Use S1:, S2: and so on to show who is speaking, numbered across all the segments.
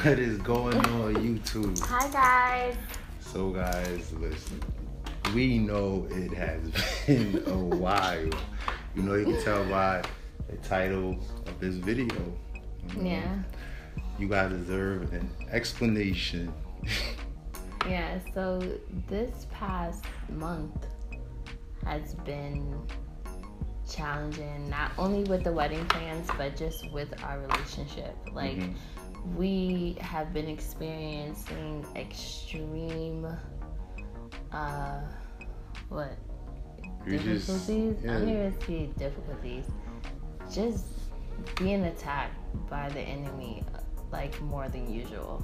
S1: What is going on, YouTube?
S2: Hi, guys.
S1: So, guys, listen. We know it has been a while. You know, you can tell by the title of this video.
S2: Yeah.
S1: You guys deserve an explanation.
S2: Yeah, so this past month has been challenging, not only with the wedding plans, but just with our relationship. Like, we have been experiencing extreme, difficulties? I don't even see difficulties. Just being attacked by the enemy, like, more than usual.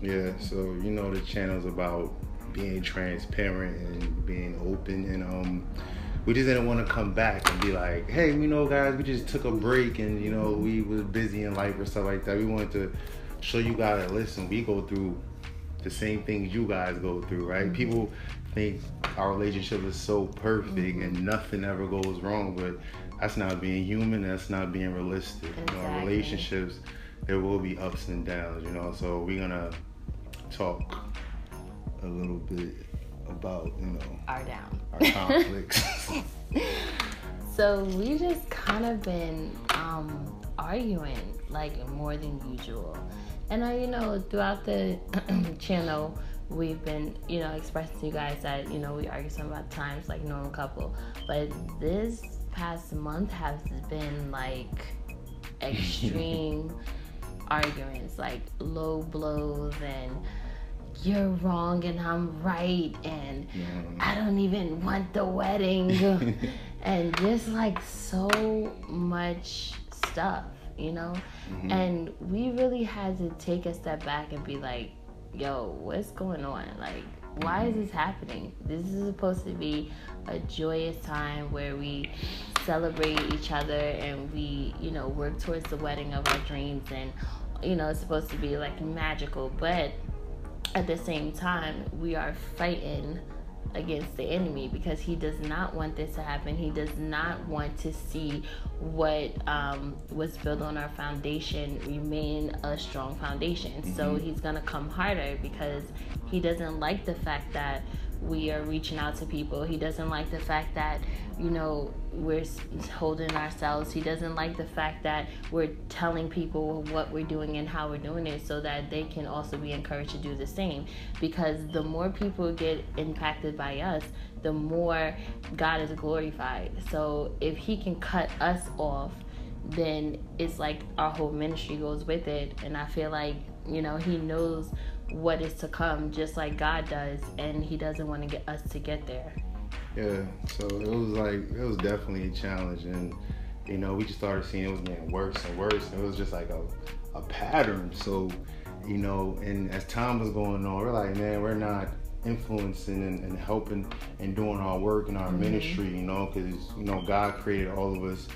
S1: Yeah, so you know the channel's about being transparent and being open, and we just didn't want to come back and be like, hey, you know, guys, we just took a break and, you know, we was busy in life or stuff like that. We wanted to show you guys that, listen, we go through the same things you guys go through, right? People think our relationship is so perfect and nothing ever goes wrong, but that's not being human, that's not being realistic.
S2: Exactly.
S1: You know, relationships, there will be ups and downs, you know, so we're gonna talk a little bit about, you know,
S2: our
S1: conflicts.
S2: So we just kind of been arguing like more than usual, and you know, throughout the channel we've been, you know, expressing to you guys that, you know, we argue some about times like normal couple, but this past month has been like extreme arguments, like low blows and you're wrong and I'm right and I don't even want the wedding and just like so much stuff, you know. And we really had to take a step back and be like, yo, what's going on? Like, why is this happening? This is supposed to be a joyous time where we celebrate each other and we, you know, work towards the wedding of our dreams, and, you know, it's supposed to be like magical, but at the same time we are fighting against the enemy because he does not want this to happen. He does not want to see what was built on our foundation remain a strong foundation. So he's gonna come harder because he doesn't like the fact that we are reaching out to people. He doesn't like the fact that, you know, we're holding ourselves. He doesn't like the fact that we're telling people what we're doing and how we're doing it so that they can also be encouraged to do the same. Because the more people get impacted by us, the more God is glorified. So if he can cut us off, then it's like our whole ministry goes with it. And I feel like, you know, he knows what is to come just like God does, and he doesn't want to get us to get there.
S1: Yeah, so it was definitely a challenge, and, you know, we just started seeing it was getting worse and worse. It was just like a pattern. So, you know, and as time was going on, we're like, man, we're not influencing and helping and doing our work in our ministry, you know, because, you know, God created all of us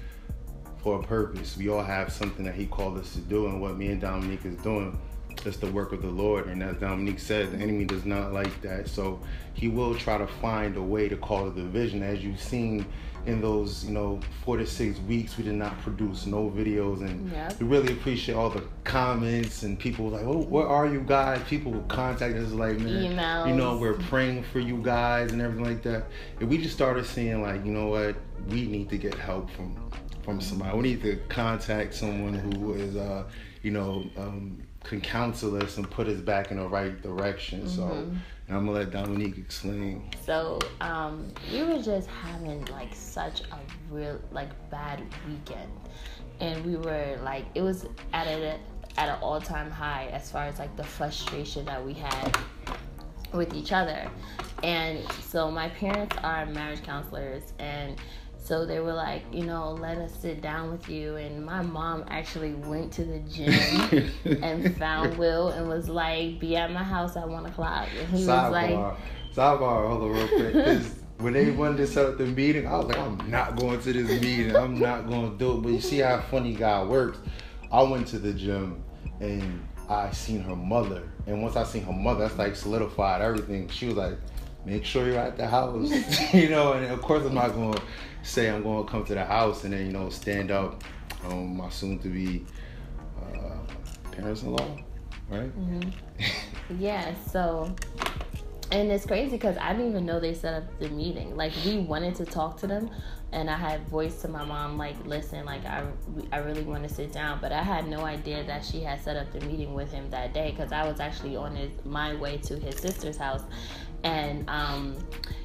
S1: for a purpose. We all have something that he called us to do, and what me and Dominique is doing, it's the work of the Lord. And as Dominique said, the enemy does not like that. So he will try to find a way to cause division. As you've seen in those, you know, 4 to 6 weeks, we did not produce no videos. And we really appreciate all the comments and people like, oh, where are you guys? People will contact us like, man,
S2: emails.
S1: You know, we're praying for you guys and everything like that. And we just started seeing like, you know what, we need to get help from somebody. We need to contact someone who is, you know, can counsel us and put us back in the right direction. So, and I'm gonna let Dominique explain.
S2: So, we were just having like such a real like bad weekend, and we were like, it was at an all-time high as far as like the frustration that we had with each other. And so my parents are marriage counselors, and so they were like, you know, let us sit down with you. And my mom actually went to the gym and found Will and was like, be at my house at 1 o'clock. And he was like...
S1: Sidebar, hold on real quick. Because when they wanted to set up the meeting, I was like, I'm not going to this meeting. I'm not going to do it. But you see how funny God works. I went to the gym and I seen her mother. And once I seen her mother, that's like solidified everything. She was like, make sure you're at the house. You know, and of course I'm not going to say I'm going to come to the house and then, you know, stand up my soon to be parents-in-law. right?
S2: Yeah, so, and it's crazy because I didn't even know they set up the meeting. Like, we wanted to talk to them, and I had voiced to my mom, like, listen, like, I really want to sit down, but I had no idea that she had set up the meeting with him that day, because I was actually on my way to his sister's house, and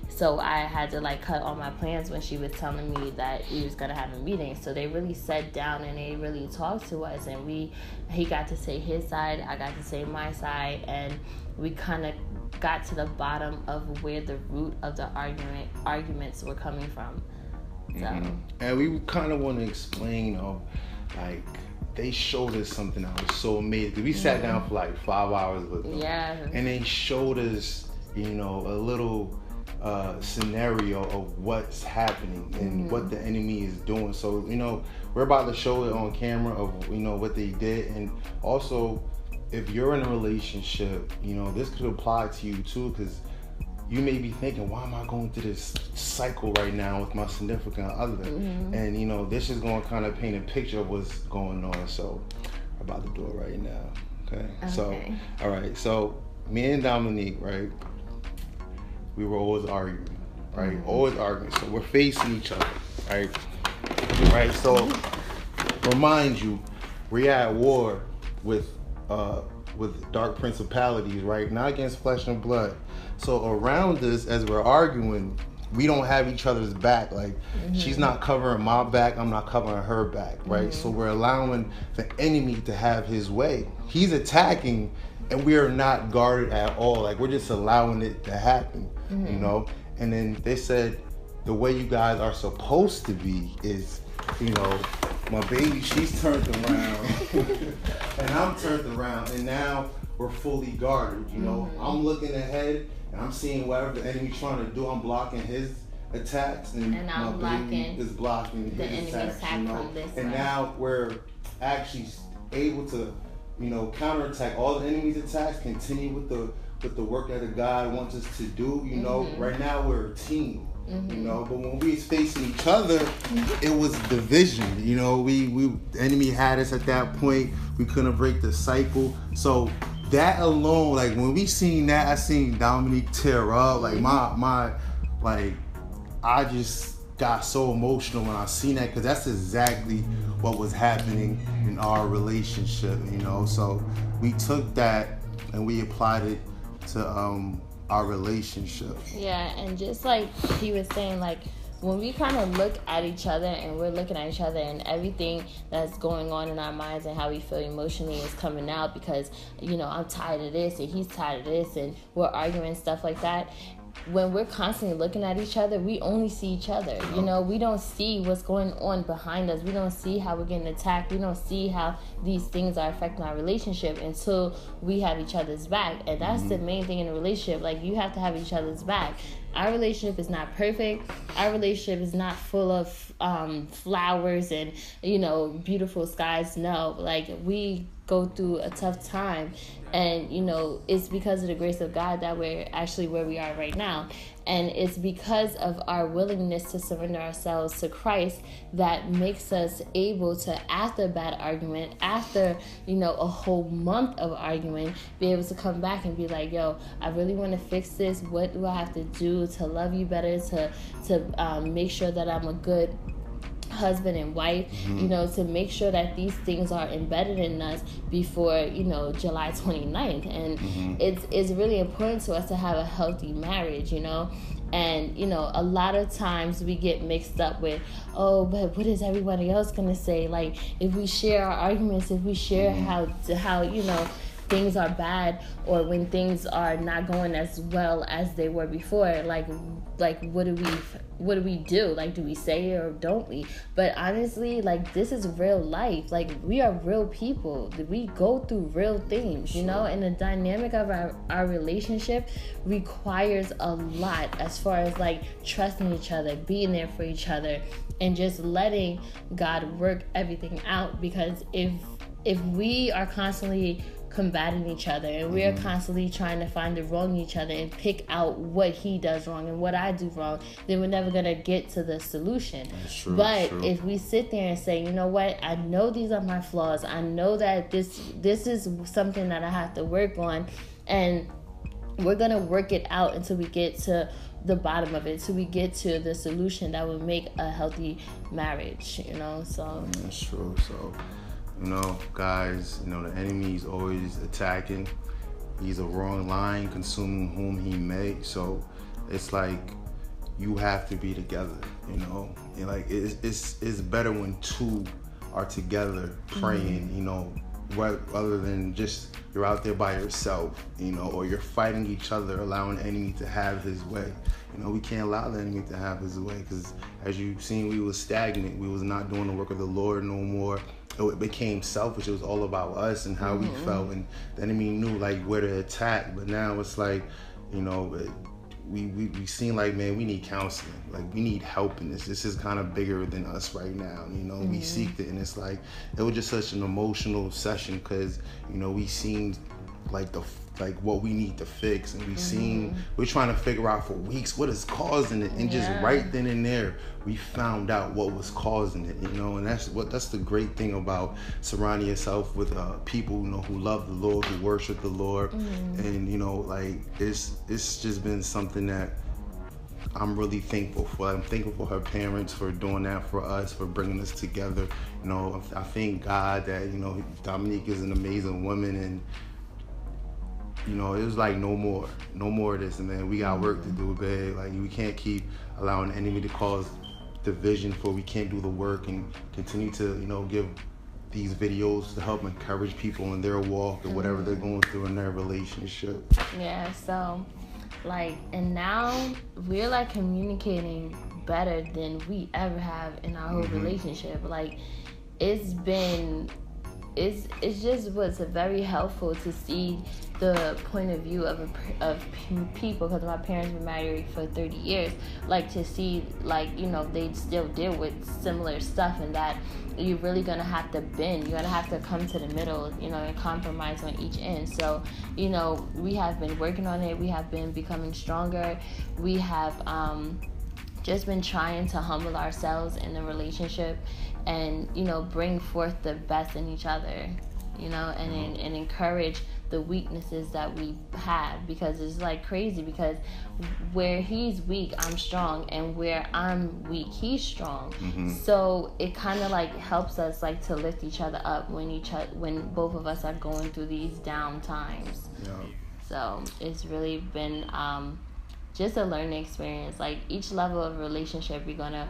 S2: so I had to, like, cut all my plans when she was telling me that we was gonna have a meeting. So they really sat down and they really talked to us, and he got to say his side, I got to say my side, and we kind of got to the bottom of where the root of the arguments were coming from. So
S1: and we kind of want to explain, like, they showed us something that was so amazing. We sat down for like 5 hours with them, and they showed us, a little scenario of what's happening and what the enemy is doing. So we're about to show it on camera of what they did, and also if you're in a relationship, this could apply to you too, because you may be thinking, why am I going through this cycle right now with my significant other? And this is going to kind of paint a picture of what's going on. So I'm about to do it right now. Okay. So all right, so me and Dominique, right, we were always arguing, right? Always arguing. So we're facing each other, right? So remind you, we're at war with dark principalities, right? Not against flesh and blood. So around us, as we're arguing, we don't have each other's back. Like, she's not covering my back, I'm not covering her back, right? So we're allowing the enemy to have his way. He's attacking, and we are not guarded at all. Like, we're just allowing it to happen, And then they said, the way you guys are supposed to be is, my baby, she's turned around, and I'm turned around, and now we're fully guarded, I'm looking ahead, and I'm seeing whatever the enemy's trying to do. I'm blocking his attacks, and my baby is blocking his attacks,
S2: from this
S1: and
S2: way. Now
S1: we're actually able to, counterattack all the enemy's attacks, continue with the work that God wants us to do. Right now we're a team. But when we was facing each other, it was division. The enemy had us at that point. We couldn't break the cycle. So that alone, like, when we seen that, I seen Dominique tear up. Like, I just got so emotional when I seen that, because that's exactly what was happening in our relationship. So we took that and we applied it to our relationship.
S2: Yeah, and just like he was saying, like, when we kind of look at each other and we're looking at each other, and everything that's going on in our minds and how we feel emotionally is coming out, because I'm tired of this and he's tired of this, and we're arguing, stuff like that. When we're constantly looking at each other, we only see each other. We don't see what's going on behind us. We don't see how we're getting attacked. We don't see how these things are affecting our relationship until we have each other's back. And that's the main thing in a relationship. Like, you have to have each other's back. Our relationship is not perfect. Our relationship is not full of flowers and, beautiful skies. No, like, we go through a tough time, and it's because of the grace of God that we're actually where we are right now. And it's because of our willingness to surrender ourselves to Christ that makes us able to, after a bad argument, after a whole month of arguing, be able to come back and be like, yo, I really want to fix this. What do I have to do to love you better, to make sure that I'm a good husband and wife, to make sure that these things are embedded in us before July 29th. And it's really important to us to have a healthy marriage, and a lot of times we get mixed up with, oh, but what is everybody else gonna say? Like, if we share our arguments, if we share how things are bad, or when things are not going as well as they were before, like what do we do? Like, do we say it or don't we? But honestly, like, this is real life. Like, we are real people. We go through real things, and the dynamic of our relationship requires a lot, as far as like trusting each other, being there for each other, and just letting God work everything out. Because if we are constantly combating each other, and we are constantly trying to find the wrong in each other and pick out what he does wrong and what I do wrong, then we're never gonna get to the solution.
S1: That's true,
S2: but if we sit there and say, you know what, I know these are my flaws, I know that this is something that I have to work on, and we're gonna work it out until we get to the bottom of it, so we get to the solution that will make a healthy marriage, so
S1: that's true. So guys, the enemy is always attacking. He's a wrong lion consuming whom he may. So it's like you have to be together, and like it's better when two are together praying, rather than just you're out there by yourself, or you're fighting each other, allowing the enemy to have his way. We can't allow the enemy to have his way, because as you've seen, we was stagnant. We was not doing the work of the Lord no more. It became selfish. It was all about us and how we felt, and the enemy knew like where to attack. But now it's like, we seem like, man, we need counseling. Like, we need help in this. This is kind of bigger than us right now. We seeked it, and it's like it was just such an emotional session, because we seemed like what we need to fix, and we're trying to figure out for weeks what is causing it, and just right then and there we found out what was causing it, and that's the great thing about surrounding yourself with people who love the Lord, who worship the Lord, and like it's just been something that I'm really thankful for. I'm thankful for her parents for doing that for us, for bringing us together. I thank God that Dominique is an amazing woman, and it was like no more of this, man. We got work to do, babe. Like, we can't keep allowing the enemy to cause division, for we can't do the work and continue to give these videos to help encourage people in their walk or whatever they're going through in their relationship.
S2: Yeah, so and now we're like communicating better than we ever have in our whole relationship. Like, it's just was very helpful to see the point of view of people, because my parents were married for 30 years, like to see they still deal with similar stuff, and that you're really gonna have to bend, you're gonna have to come to the middle, and compromise on each end. So we have been working on it, we have been becoming stronger, we have just been trying to humble ourselves in the relationship, and bring forth the best in each other, and encourage the weaknesses that we have, because it's like crazy, because where he's weak, I'm strong, and where I'm weak, he's strong. So it kind of like helps us like to lift each other up when both of us are going through these down times. So it's really been just a learning experience. Like, each level of relationship, you're gonna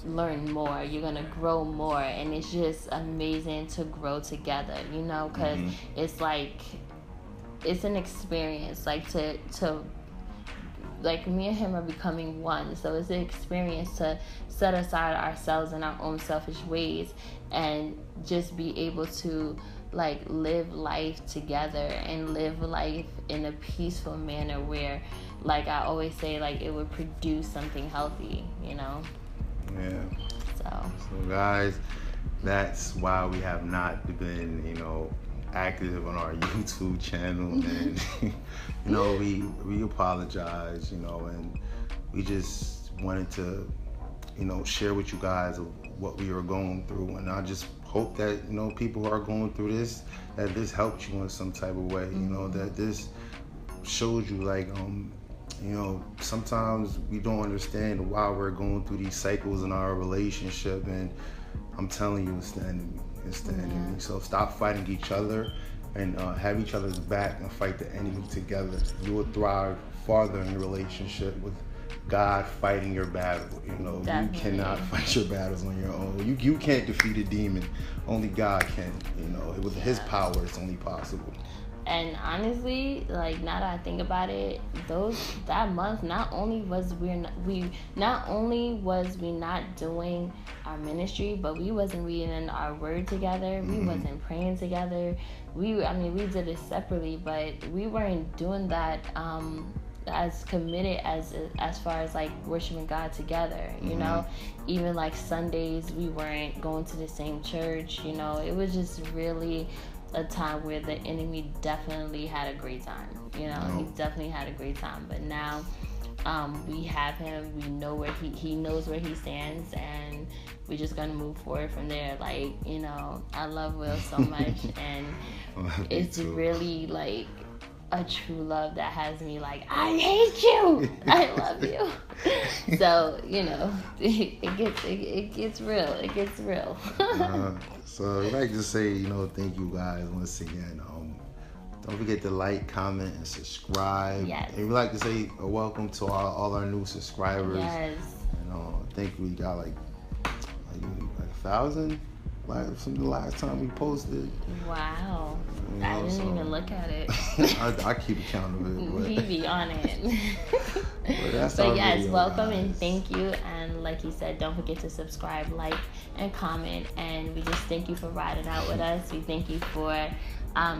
S2: learn more, you're gonna grow more, and it's just amazing to grow together, because it's like it's an experience, like to like me and him are becoming one. So it's an experience to set aside ourselves and our own selfish ways, and just be able to like live life together and live life in a peaceful manner, where like I always say, like it would produce something healthy,
S1: Yeah.
S2: So
S1: guys, that's why we have not been, active on our YouTube channel, and we apologize, and we just wanted to, share with you guys of what we were going through, and I just hope that people who are going through this, that this helped you in some type of way, that this shows you like sometimes we don't understand why we're going through these cycles in our relationship, and I'm telling you, it's the enemy. It's the enemy. So stop fighting each other, and have each other's back, and fight the enemy together. You will thrive farther in your relationship with God fighting your battle.
S2: Definitely.
S1: You cannot fight your battles on your own. You can't defeat a demon. Only God can. With His power, it's only possible.
S2: And honestly, like, now that I think about it, that month, not only was we not doing our ministry, but we wasn't reading our word together. We wasn't praying together. We did it separately, but we weren't doing that as committed as far as like worshiping God together. Even like Sundays, we weren't going to the same church. It was just really a time where the enemy definitely had a great time. You know, he definitely had a great time. But now we have him. We know where he knows where he stands, and we're just gonna move forward from there. Like, you know, I love Will so much, and it's really like a true love that has me like, I hate you, I love you. So, you know, it gets real. It gets real.
S1: So I'd like to say, you know, thank you guys once again. Don't forget to like, comment, and subscribe.
S2: Yes.
S1: And we'd like to say a welcome to all our new subscribers.
S2: Yes.
S1: You know, I think we got like 1,000 from the last time we posted.
S2: Wow.
S1: You know,
S2: I didn't even look at it.
S1: I keep account of it. But,
S2: he be on it.
S1: but
S2: yes,
S1: video,
S2: welcome
S1: guys.
S2: and thank you. And like he said, don't forget to subscribe, like, and comment. And we just thank you for riding out with us. We thank you for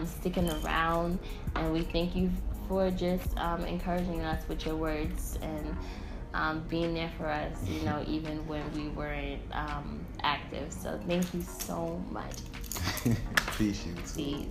S2: sticking around. And we thank you for just encouraging us with your words and being there for us, you know, even when we weren't active. So thank you so much.
S1: Peace.
S2: Peace.